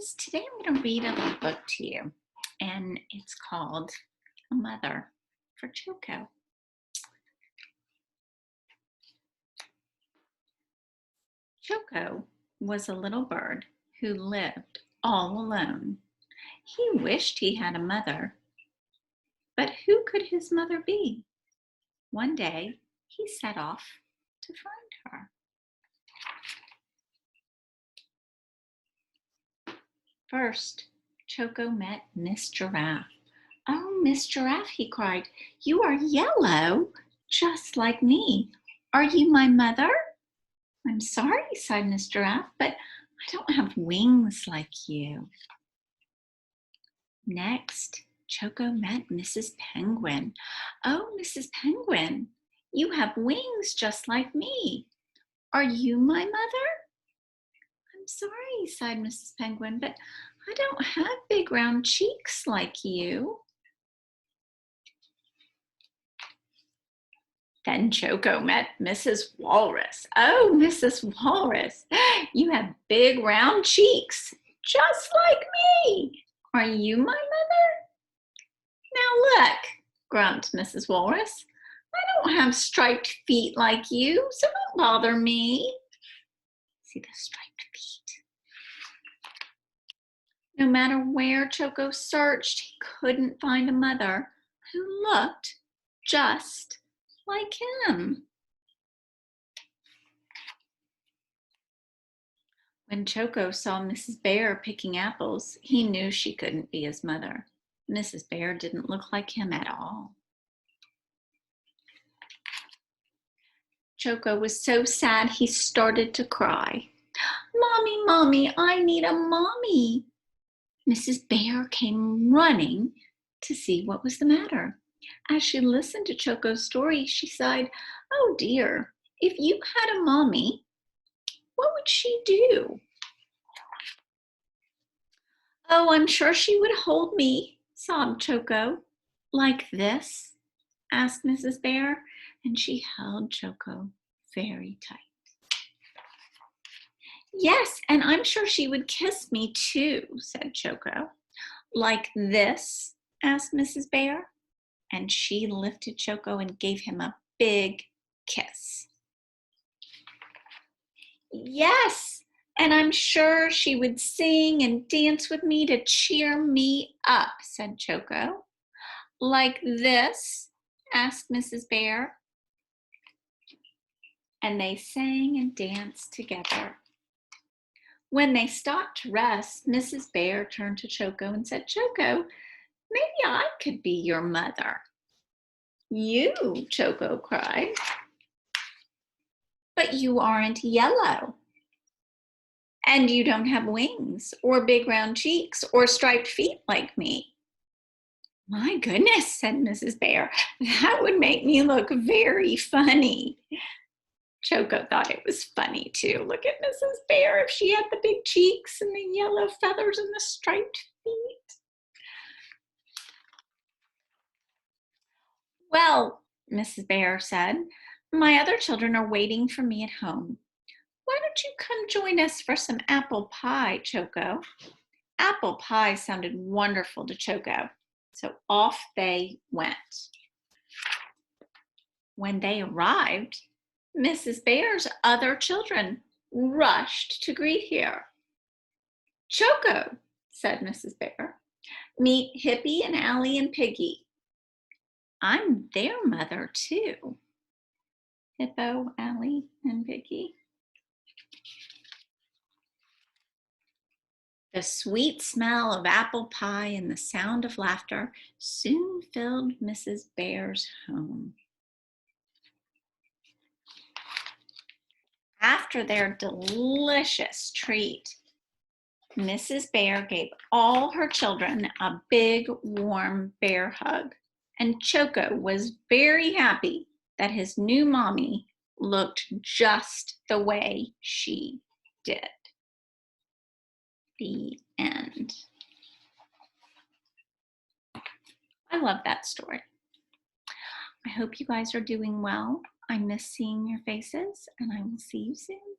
guys, today I'm going to read a little book to you, and it's called A Mother for Choco. Choco was a little bird who lived all alone. He wished he had a mother, but who could his mother be? One day, he set off to find her. First, Choco met Miss Giraffe. "Oh, Miss Giraffe," he cried, "you are yellow, just like me. Are you my mother?" "I'm sorry," sighed Miss Giraffe, "but I don't have wings like you." Next, Choco met Mrs. Penguin. "Oh, Mrs. Penguin, you have wings just like me. Are you my mother?" "I'm sorry," sighed Mrs. Penguin, "but I don't have big round cheeks like you." Then Choco met Mrs. Walrus. "Oh, Mrs. Walrus, you have big round cheeks, just like me. Are you my mother?" "Now look," grumped Mrs. Walrus, "I don't have striped feet like you, so don't bother me." See the striped feet? No matter where Choco searched, he couldn't find a mother who looked just like him. When Choco saw Mrs. Bear picking apples, he knew she couldn't be his mother. Mrs. Bear didn't look like him at all. Choco was so sad he started to cry. "Mommy, Mommy, I need a mommy." Mrs. Bear came running to see what was the matter. As she listened to Choco's story, she sighed, "Oh dear, if you had a mommy, what would she do?" "Oh, I'm sure she would hold me," sobbed Choco. "Like this?" asked Mrs. Bear, and she held Choco very tight. "Yes, and I'm sure she would kiss me too," said Choco. "Like this?" asked Mrs. Bear, and she lifted Choco and gave him a big kiss. "Yes, and I'm sure she would sing and dance with me to cheer me up," said Choco. "Like this?" asked Mrs. Bear. And they sang and danced together. When they stopped to rest, Mrs. Bear turned to Choco and said, "Choco, maybe I could be your mother." "You?" Choco cried. "But you aren't yellow. And you don't have wings or big round cheeks or striped feet like me." "My goodness," said Mrs. Bear, "that would make me look very funny." Choco thought it was funny too. Look at Mrs. Bear if she had the big cheeks and the yellow feathers and the striped feet. "Well," Mrs. Bear said, "my other children are waiting for me at home. Why don't you come join us for some apple pie, Choco?" Apple pie sounded wonderful to Choco, so off they went. When they arrived, Mrs. Bear's other children rushed to greet her. "Choco," said Mrs. Bear, "meet Hippie and Allie and Piggy. I'm their mother too." Hippo, Allie, and Piggy. The sweet smell of apple pie and the sound of laughter soon filled Mrs. Bear's home. After their delicious treat, Mrs. Bear gave all her children a big, warm bear hug, and Choco was very happy that his new mommy looked just the way she did. The end. I love that story. I hope you guys are doing well. I miss seeing your faces, and I will see you soon.